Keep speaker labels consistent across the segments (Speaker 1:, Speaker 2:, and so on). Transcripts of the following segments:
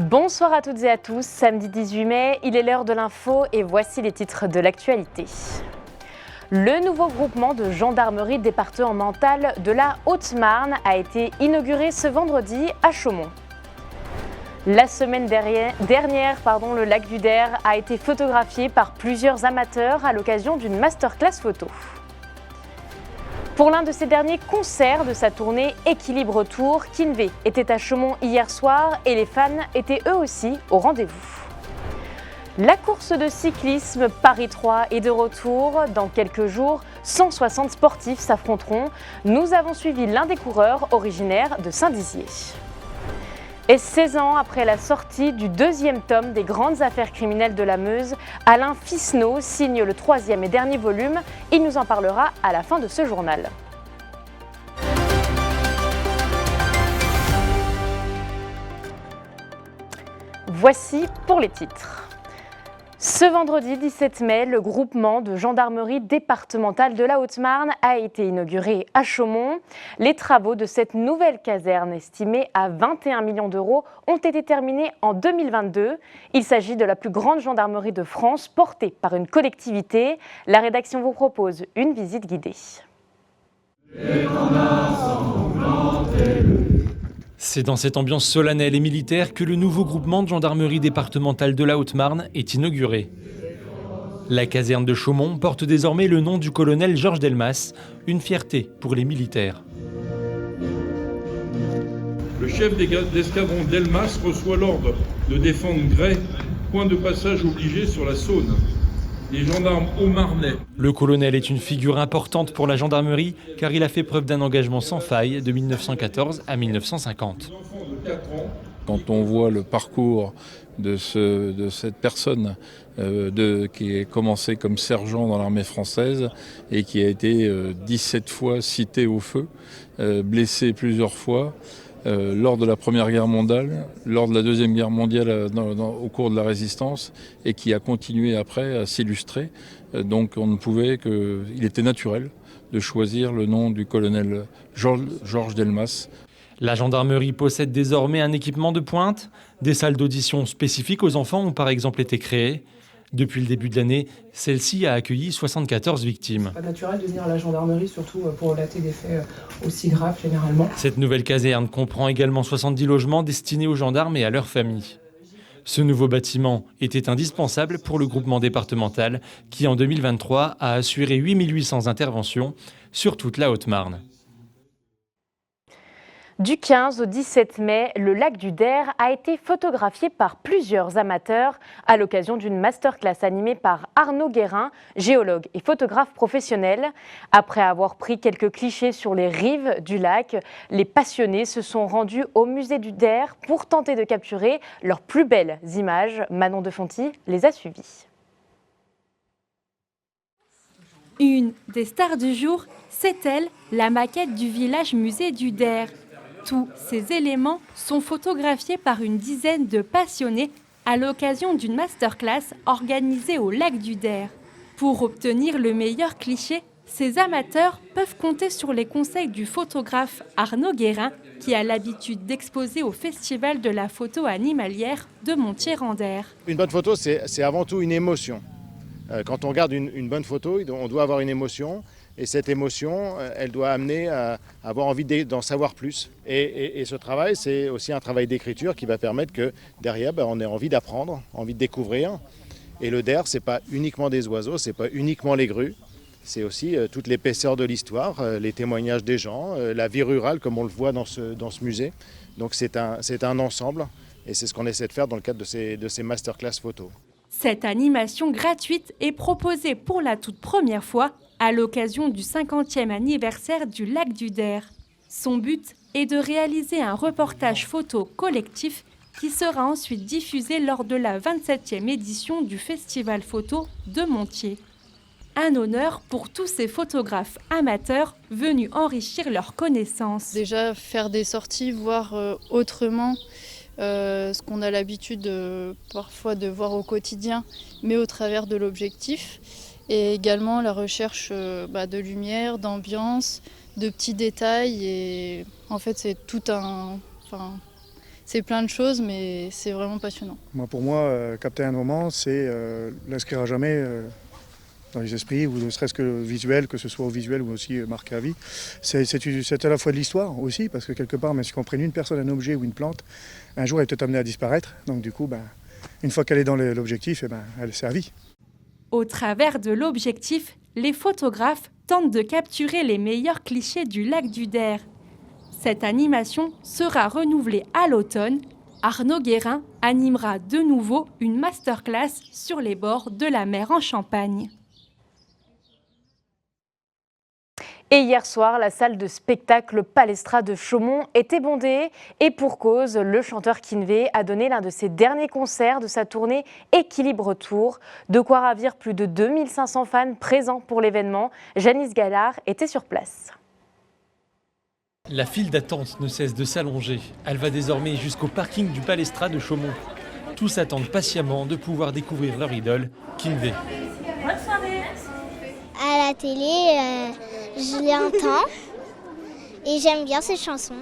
Speaker 1: Bonsoir à toutes et à tous, samedi 18 mai, il est l'heure de l'info et voici les titres de l'actualité. Le nouveau groupement de gendarmerie départementale de la Haute-Marne a été inauguré ce vendredi à Chaumont. La semaine dernière, le lac du Der a été photographié par plusieurs amateurs à l'occasion d'une masterclass photo. Pour l'un de ses derniers concerts de sa tournée Équilibre Tour, Kinvey était à Chaumont hier soir et les fans étaient eux aussi au rendez-vous. La course de cyclisme Paris 3 est de retour. Dans quelques jours, 160 sportifs s'affronteront. Nous avons suivi l'un des coureurs originaire de Saint-Dizier. Et 16 ans après la sortie du deuxième tome des grandes affaires criminelles de la Meuse, Alain Fisneau signe le troisième et dernier volume. Il nous en parlera à la fin de ce journal. Voici pour les titres. Ce vendredi 17 mai, le groupement de gendarmerie départementale de la Haute-Marne a été inauguré à Chaumont. Les travaux de cette nouvelle caserne, estimée à 21 millions d'euros, ont été terminés en 2022. Il s'agit de la plus grande gendarmerie de France, portée par une collectivité. La rédaction vous propose une visite guidée.
Speaker 2: C'est dans cette ambiance solennelle et militaire que le nouveau groupement de gendarmerie départementale de la Haute-Marne est inauguré. La caserne de Chaumont porte désormais le nom du colonel Georges Delmas, une fierté pour les militaires.
Speaker 3: Le chef d'escadron Delmas reçoit l'ordre de défendre Gray, point de passage obligé sur la Saône. Les gendarmes haut-marnais.
Speaker 2: Le colonel est une figure importante pour la gendarmerie car il a fait preuve d'un engagement sans faille de 1914 à 1950.
Speaker 4: Quand on voit le parcours de cette personne qui a commencé comme sergent dans l'armée française et qui a été 17 fois cité au feu, blessé plusieurs fois, lors de la Première Guerre mondiale, lors de la Deuxième Guerre mondiale au cours de la Résistance et qui a continué après à s'illustrer. Donc il était naturel de choisir le nom du colonel Georges Delmas.
Speaker 2: La gendarmerie possède désormais un équipement de pointe. Des salles d'audition spécifiques aux enfants ont par exemple été créées. Depuis le début de l'année, celle-ci a accueilli 74 victimes.
Speaker 5: C'est pas naturel de venir à la gendarmerie, surtout pour relater des faits aussi graves généralement.
Speaker 2: Cette nouvelle caserne comprend également 70 logements destinés aux gendarmes et à leurs familles. Ce nouveau bâtiment était indispensable pour le groupement départemental qui, en 2023, a assuré 8800 interventions sur toute la Haute-Marne.
Speaker 1: Du 15 au 17 mai, le lac du Der a été photographié par plusieurs amateurs à l'occasion d'une masterclass animée par Arnaud Guérin, géologue et photographe professionnel. Après avoir pris quelques clichés sur les rives du lac, les passionnés se sont rendus au musée du Der pour tenter de capturer leurs plus belles images. Manon de Fonty les a suivies.
Speaker 6: Une des stars du jour, c'est elle, la maquette du village musée du Der. Tous ces éléments sont photographiés par une dizaine de passionnés à l'occasion d'une masterclass organisée au lac du Der. Pour obtenir le meilleur cliché, ces amateurs peuvent compter sur les conseils du photographe Arnaud Guérin, qui a l'habitude d'exposer au Festival de la photo animalière de Montier-en-Der.
Speaker 7: Une bonne photo, c'est avant tout une émotion. Quand on regarde une bonne photo, on doit avoir une émotion. Et cette émotion, elle doit amener à avoir envie d'en savoir plus. Et ce travail, c'est aussi un travail d'écriture qui va permettre que derrière, on ait envie d'apprendre, envie de découvrir. Et le Der, c'est pas uniquement des oiseaux, c'est pas uniquement les grues. C'est aussi toute l'épaisseur de l'histoire, les témoignages des gens, la vie rurale comme on le voit dans ce musée. Donc c'est un ensemble et c'est ce qu'on essaie de faire dans le cadre de ces masterclass photos.
Speaker 6: Cette animation gratuite est proposée pour la toute première fois à l'occasion du 50e anniversaire du lac du Der. Son but est de réaliser un reportage photo collectif qui sera ensuite diffusé lors de la 27e édition du Festival photo de Montier. Un honneur pour tous ces photographes amateurs venus enrichir leurs connaissances.
Speaker 8: Déjà faire des sorties, voir autrement ce qu'on a l'habitude parfois de voir au quotidien, mais au travers de l'objectif. Et également la recherche de lumière, d'ambiance, de petits détails. Et en fait, c'est C'est plein de choses, mais c'est vraiment passionnant.
Speaker 9: Pour moi, capter un moment, c'est l'inscrire à jamais dans les esprits, ou ne serait-ce que visuel, que ce soit au visuel ou aussi marqué à vie. C'est à la fois de l'histoire aussi, parce que quelque part, même si on prenne une personne, un objet ou une plante, un jour elle est peut-être amenée à disparaître. Donc du coup, une fois qu'elle est dans l'objectif, elle sert à vie.
Speaker 6: Au travers de l'objectif, les photographes tentent de capturer les meilleurs clichés du lac du Der. Cette animation sera renouvelée à l'automne. Arnaud Guérin animera de nouveau une masterclass sur les bords de la mer en Champagne.
Speaker 1: Et hier soir, la salle de spectacle Palestra de Chaumont était bondée. Et pour cause, le chanteur Kinvé a donné l'un de ses derniers concerts de sa tournée Équilibre Tour. De quoi ravir plus de 2500 fans présents pour l'événement. Janice Gallard était sur place.
Speaker 2: La file d'attente ne cesse de s'allonger. Elle va désormais jusqu'au parking du Palestra de Chaumont. Tous attendent patiemment de pouvoir découvrir leur idole, Kinvé.
Speaker 10: Bonne soirée. À la télé, je l'entends et j'aime bien ses chansons.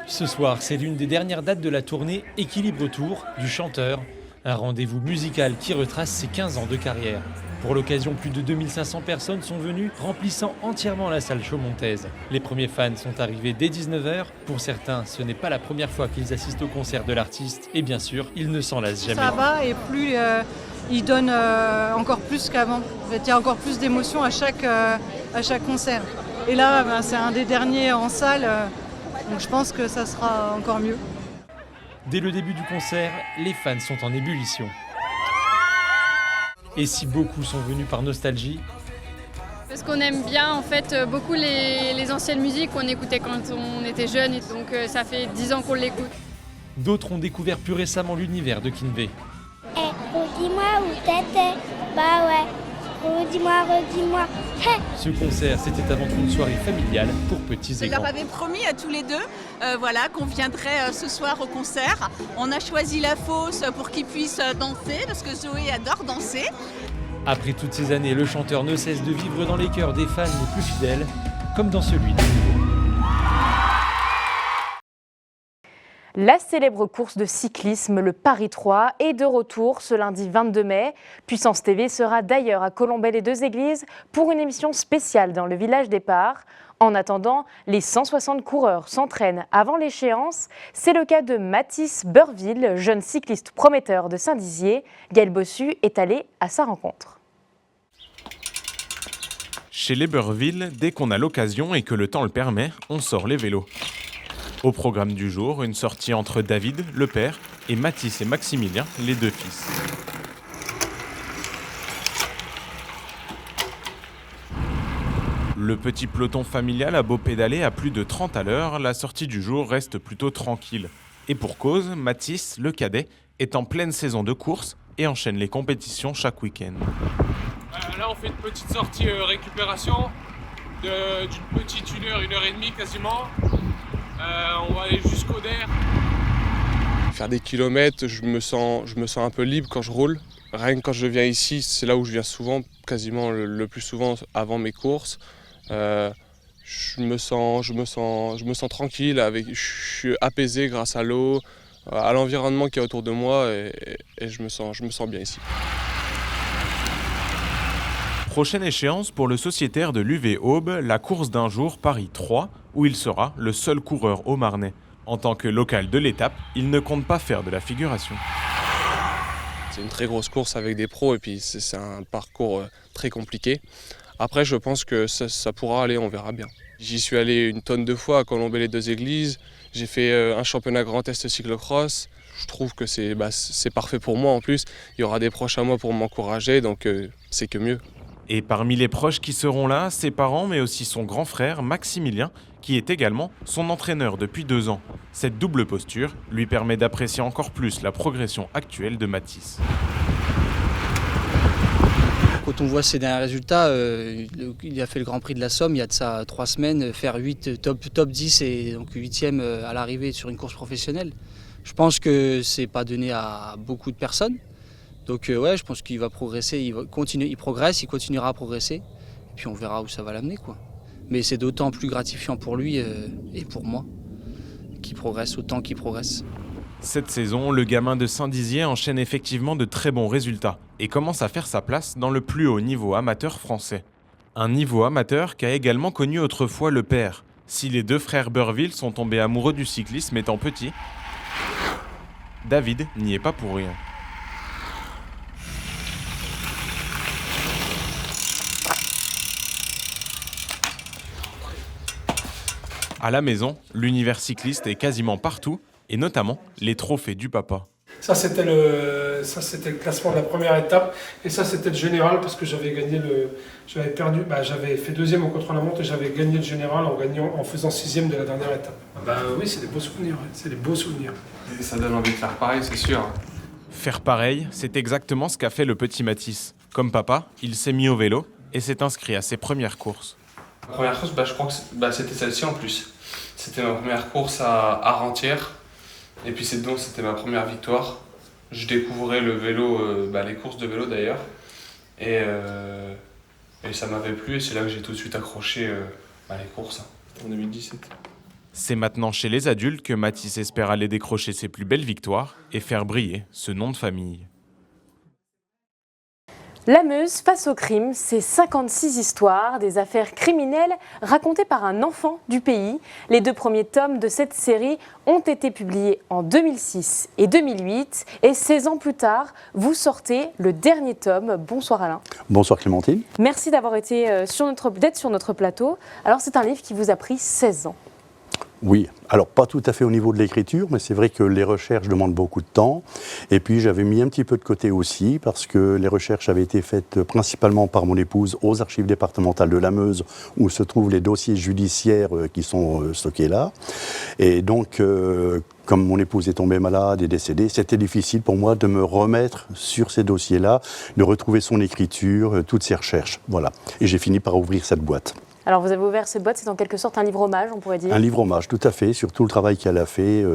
Speaker 2: Ce soir, c'est l'une des dernières dates de la tournée Équilibre Tour du chanteur. Un rendez-vous musical qui retrace ses 15 ans de carrière. Pour l'occasion, plus de 2500 personnes sont venues, remplissant entièrement la salle chaumontaise. Les premiers fans sont arrivés dès 19h. Pour certains, ce n'est pas la première fois qu'ils assistent au concert de l'artiste. Et bien sûr, ils ne s'en lassent jamais.
Speaker 11: Ça va, et plus il donne encore plus qu'avant. En fait, il y a encore plus d'émotions à chaque concert. Et là, c'est un des derniers en salle, donc je pense que ça sera encore mieux.
Speaker 2: Dès le début du concert, les fans sont en ébullition. Et si beaucoup sont venus par nostalgie,
Speaker 12: parce qu'on aime bien en fait beaucoup les anciennes musiques qu'on écoutait quand on était jeune, donc ça fait 10 ans qu'on l'écoute.
Speaker 2: D'autres ont découvert plus récemment l'univers de Kinvé.
Speaker 10: Redis-moi où t'étais. Bah ouais. Redis-moi. Hey.
Speaker 2: Ce concert, c'était avant tout une soirée familiale pour petits et grands.
Speaker 13: Je leur avais promis à tous les deux qu'on viendrait ce soir au concert. On a choisi la fosse pour qu'ils puissent danser, parce que Zoé adore danser.
Speaker 2: Après toutes ces années, le chanteur ne cesse de vivre dans les cœurs des fans les plus fidèles, comme dans celui de Nouveau.
Speaker 1: La célèbre course de cyclisme, le Paris 3, est de retour ce lundi 22 mai. Puissance TV sera d'ailleurs à Colombey-les-Deux-Églises pour une émission spéciale dans le village départ. En attendant, les 160 coureurs s'entraînent avant l'échéance. C'est le cas de Mathis Beurville, jeune cycliste prometteur de Saint-Dizier. Gaël Bossu est allé à sa rencontre.
Speaker 14: Chez les Beurville, dès qu'on a l'occasion et que le temps le permet, on sort les vélos. Au programme du jour, une sortie entre David, le père, et Mathis et Maximilien, les deux fils. Le petit peloton familial a beau pédaler à plus de 30 à l'heure, la sortie du jour reste plutôt tranquille. Et pour cause, Mathis, le cadet, est en pleine saison de course et enchaîne les compétitions chaque week-end.
Speaker 15: Là, on fait une petite sortie récupération d'une petite 1h quasiment. On va aller jusqu'au Der.
Speaker 16: Faire des kilomètres, je me sens un peu libre quand je roule. Rien que quand je viens ici, c'est là où je viens souvent, quasiment le plus souvent avant mes courses. Je me sens tranquille, je suis apaisé grâce à l'eau, à l'environnement qui est autour de moi et je me sens bien ici.
Speaker 14: Prochaine échéance pour le sociétaire de l'UV Aube, la course d'un jour Paris 3, où il sera le seul coureur au Marnais. En tant que local de l'étape, il ne compte pas faire de la figuration.
Speaker 16: C'est une très grosse course avec des pros et puis c'est un parcours très compliqué. Après, je pense que ça pourra aller, on verra bien. J'y suis allé une tonne de fois à Colombey-les-Deux-Églises. J'ai fait un championnat Grand Est cyclocross. Je trouve que c'est parfait pour moi en plus. Il y aura des proches à moi pour m'encourager, donc c'est que mieux.
Speaker 14: Et parmi les proches qui seront là, ses parents, mais aussi son grand frère, Maximilien, qui est également son entraîneur depuis 2 ans. Cette double posture lui permet d'apprécier encore plus la progression actuelle de Mathis.
Speaker 17: Quand on voit ses derniers résultats, il a fait le Grand Prix de la Somme il y a de ça 3 semaines, faire top 10 et donc 8e à l'arrivée sur une course professionnelle. Je pense que c'est pas donné à beaucoup de personnes. Donc ouais, je pense qu'il va progresser, il progresse, il continuera à progresser. Et puis on verra où ça va l'amener, quoi. Mais c'est d'autant plus gratifiant pour lui et pour moi qu'il progresse autant qu'il progresse.
Speaker 14: Cette saison, le gamin de Saint-Dizier enchaîne effectivement de très bons résultats et commence à faire sa place dans le plus haut niveau amateur français. Un niveau amateur qu'a également connu autrefois le père. Si les deux frères Beurville sont tombés amoureux du cyclisme étant petits, David n'y est pas pour rien. À la maison, l'univers cycliste est quasiment partout, et notamment les trophées du papa.
Speaker 18: Ça c'était le classement de la première étape, et ça c'était le général parce que j'avais fait deuxième au contre-la-montre et j'avais gagné le général en faisant 6e de la dernière étape. Oui, c'est des beaux souvenirs, c'est des beaux souvenirs.
Speaker 19: Et ça donne envie de faire pareil, c'est sûr.
Speaker 14: Faire pareil, c'est exactement ce qu'a fait le petit Mathis. Comme papa, il s'est mis au vélo et s'est inscrit à ses premières courses.
Speaker 19: La première course, je crois que c'était celle-ci en plus. C'était ma première course à Rentières. Et puis c'était ma première victoire. Je découvrais le vélo, les courses de vélo d'ailleurs. Et ça m'avait plu et c'est là que j'ai tout de suite accroché les courses en 2017.
Speaker 14: C'est maintenant chez les adultes que Mathis espère aller décrocher ses plus belles victoires et faire briller ce nom de famille.
Speaker 1: La Meuse face au crime, c'est 56 histoires, des affaires criminelles racontées par un enfant du pays. Les 2 premiers tomes de cette série ont été publiés en 2006 et 2008. Et 16 ans plus tard, vous sortez le dernier tome. Bonsoir Alain.
Speaker 20: Bonsoir Clémentine.
Speaker 1: Merci d'avoir été d'être sur notre plateau. Alors c'est un livre qui vous a pris 16 ans.
Speaker 20: Oui, alors pas tout à fait au niveau de l'écriture, mais c'est vrai que les recherches demandent beaucoup de temps. Et puis j'avais mis un petit peu de côté aussi, parce que les recherches avaient été faites principalement par mon épouse aux archives départementales de la Meuse, où se trouvent les dossiers judiciaires qui sont stockés là. Et donc, comme mon épouse est tombée malade et décédée, c'était difficile pour moi de me remettre sur ces dossiers-là, de retrouver son écriture, toutes ses recherches. Voilà. Et j'ai fini par ouvrir cette boîte.
Speaker 1: Alors vous avez ouvert cette boîte, c'est en quelque sorte un livre hommage, on pourrait dire.
Speaker 20: Un livre hommage, tout à fait, sur tout le travail qu'elle a fait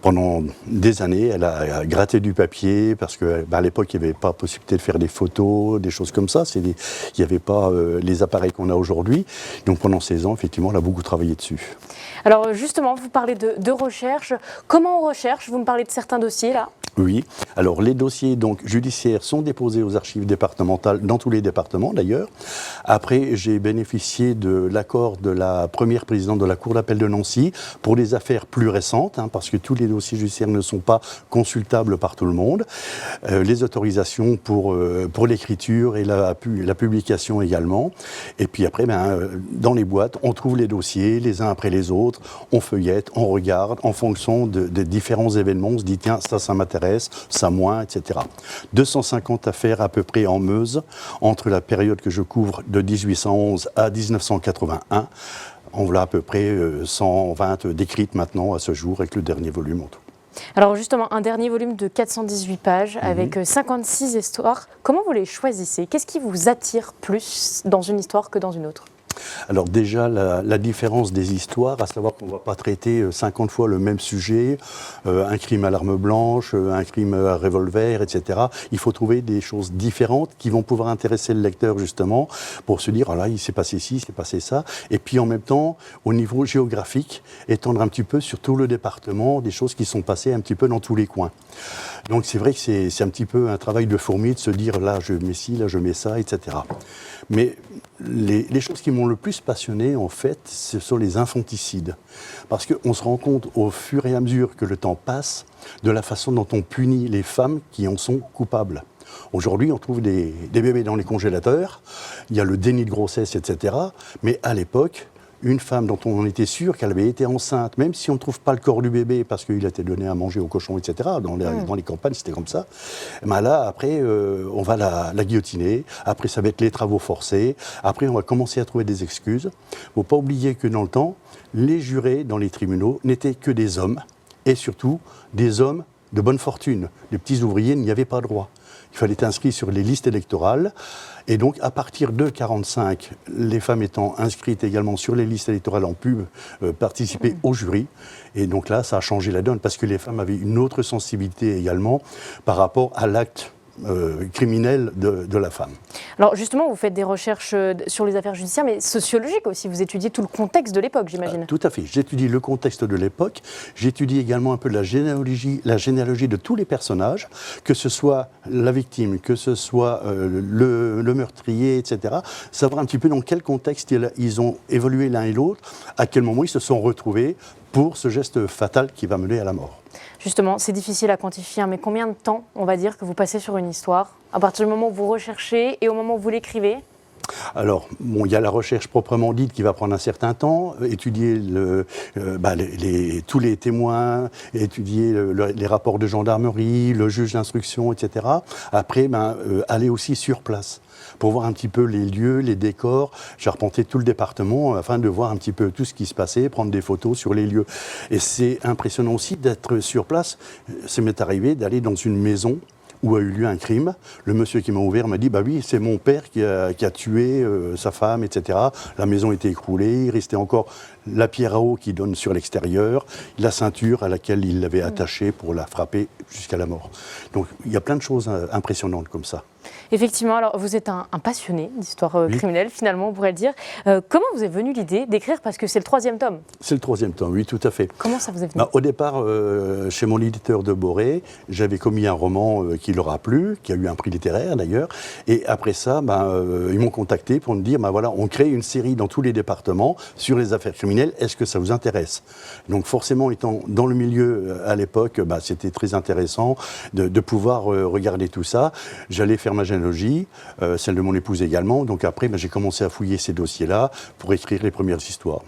Speaker 20: pendant des années. Elle a gratté du papier parce qu'à l'époque, il n'y avait pas possibilité de faire des photos, des choses comme ça. Il n'y avait pas les appareils qu'on a aujourd'hui. Donc pendant 16 ans, effectivement, elle a beaucoup travaillé dessus.
Speaker 1: Alors justement, vous parlez de recherche. Comment on recherche? Vous me parlez de certains dossiers là.
Speaker 20: Oui, alors les dossiers donc, judiciaires sont déposés aux archives départementales, dans tous les départements d'ailleurs. Après, j'ai bénéficié de l'accord de la première présidente de la Cour d'appel de Nancy pour des affaires plus récentes, parce que tous les dossiers judiciaires ne sont pas consultables par tout le monde. Les autorisations pour l'écriture et la publication également. Et puis après, dans les boîtes, on trouve les dossiers les uns après les autres, on feuillette, on regarde en fonction des différents événements, on se dit tiens, ça m'intéresse. Ça moins, etc. 250 affaires à peu près en Meuse, entre la période que je couvre de 1811 à 1981. On l'a à peu près 120 décrites maintenant à ce jour avec le dernier volume en tout.
Speaker 1: Alors justement, un dernier volume de 418 pages avec 56 histoires. Comment vous les choisissez? Qu'est-ce qui vous attire plus dans une histoire que dans une autre?
Speaker 20: Alors déjà, la différence des histoires, à savoir qu'on ne va pas traiter 50 fois le même sujet, un crime à l'arme blanche, un crime à revolver, etc. Il faut trouver des choses différentes qui vont pouvoir intéresser le lecteur justement pour se dire, ah là, il s'est passé ci, il s'est passé ça. Et puis en même temps, au niveau géographique, étendre un petit peu sur tout le département des choses qui sont passées un petit peu dans tous les coins. Donc c'est vrai que c'est un petit peu un travail de fourmi de se dire, là je mets ci, là je mets ça, etc. Mais les choses qui m'ont le plus passionné, en fait, ce sont les infanticides. Parce qu'on se rend compte au fur et à mesure que le temps passe de la façon dont on punit les femmes qui en sont coupables. Aujourd'hui, on trouve des bébés dans les congélateurs, il y a le déni de grossesse, etc. Mais à l'époque, une femme dont on était sûr qu'elle avait été enceinte, même si on ne trouve pas le corps du bébé parce qu'il a été donné à manger aux cochons, etc., dans les campagnes, c'était comme ça. Ben là, après, on va la guillotiner. Après, ça va être les travaux forcés. Après, on va commencer à trouver des excuses. Il ne faut pas oublier que dans le temps, les jurés dans les tribunaux n'étaient que des hommes, et surtout des hommes de bonne fortune. Les petits ouvriers n'y avaient pas droit. Il fallait être inscrit sur les listes électorales. Et donc, à partir de 1945, les femmes étant inscrites également sur les listes électorales ont pu participer au jury. Et donc là, ça a changé la donne parce que les femmes avaient une autre sensibilité également par rapport à l'acte criminelle de la femme.
Speaker 1: Alors justement, vous faites des recherches sur les affaires judiciaires, mais sociologiques aussi. Vous étudiez tout le contexte de l'époque, j'imagine.
Speaker 20: Tout à fait. J'étudie le contexte de l'époque. J'étudie également un peu la généalogie de tous les personnages, que ce soit la victime, que ce soit le meurtrier, etc. Savoir un petit peu dans quel contexte ils ont évolué l'un et l'autre, à quel moment ils se sont retrouvés pour ce geste fatal qui va mener à la mort.
Speaker 1: Justement, c'est difficile à quantifier, mais combien de temps, on va dire, que vous passez sur une histoire, à partir du moment où vous recherchez et au moment où vous l'écrivez?
Speaker 20: Alors, bon, il y a la recherche proprement dite qui va prendre un certain temps, étudier tous les témoins, étudier les rapports de gendarmerie, le juge d'instruction, etc. Après, aller aussi sur place pour voir un petit peu les lieux, les décors. J'ai arpenté tout le département afin de voir un petit peu tout ce qui se passait, prendre des photos sur les lieux. Et c'est impressionnant aussi d'être sur place. Ça m'est arrivé d'aller dans une maison où a eu lieu un crime. Le monsieur qui m'a ouvert m'a dit « Bah oui, c'est mon père qui a tué sa femme, etc. » La maison était écroulée, il restait encore la pierre à eau qui donne sur l'extérieur, la ceinture à laquelle il l'avait attachée pour la frapper jusqu'à la mort. Donc il y a plein de choses impressionnantes comme ça.
Speaker 1: Effectivement, alors vous êtes un passionné d'histoire criminelle, finalement, on pourrait le dire. Comment vous est venue l'idée d'écrire, parce que c'est le 3e tome? C'est le 3e tome, oui, tout à fait. Comment ça vous est venu? Au départ, chez mon éditeur de Boré, j'avais commis un roman qui leur a plu, qui a eu un prix littéraire d'ailleurs, et après ça, ils m'ont contacté pour me dire, voilà, on crée une série dans tous les départements sur les affaires criminelles, est-ce que ça vous intéresse? Donc forcément, étant dans le milieu à l'époque, c'était très intéressant de pouvoir regarder tout ça. J'allais faire ma généalogie, celle de mon épouse également. Donc après, j'ai commencé à fouiller ces dossiers-là pour écrire les premières histoires.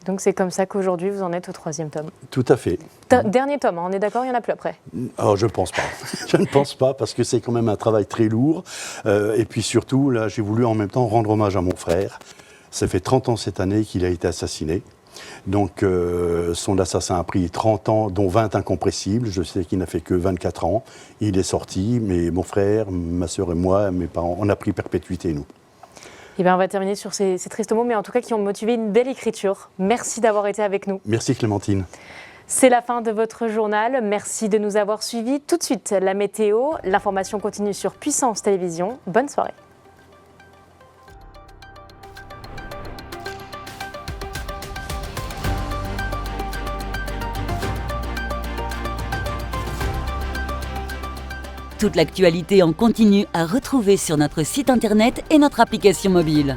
Speaker 1: Donc c'est comme ça qu'aujourd'hui, vous en êtes au 3e tome. Tout à fait. Dernier tome, on est d'accord, il n'y en a plus après? Alors je ne pense pas. Je ne pense pas, parce que c'est quand même un travail très lourd. Et puis surtout, là, j'ai voulu en même temps rendre hommage à mon frère. Ça fait 30 ans cette année qu'il a été assassiné. Donc son assassin a pris 30 ans, dont 20 incompressibles. Je sais qu'il n'a fait que 24 ans. Il est sorti, mais mon frère, ma sœur et moi, mes parents, on a pris perpétuité, nous. Eh bien, on va terminer sur ces tristes mots, mais en tout cas qui ont motivé une belle écriture. Merci d'avoir été avec nous. Merci Clémentine. C'est la fin de votre journal. Merci de nous avoir suivis. Tout de suite, la météo. L'information continue sur Puissance Télévision. Bonne soirée.
Speaker 21: Toute l'actualité en continu à retrouver sur notre site internet et notre application mobile.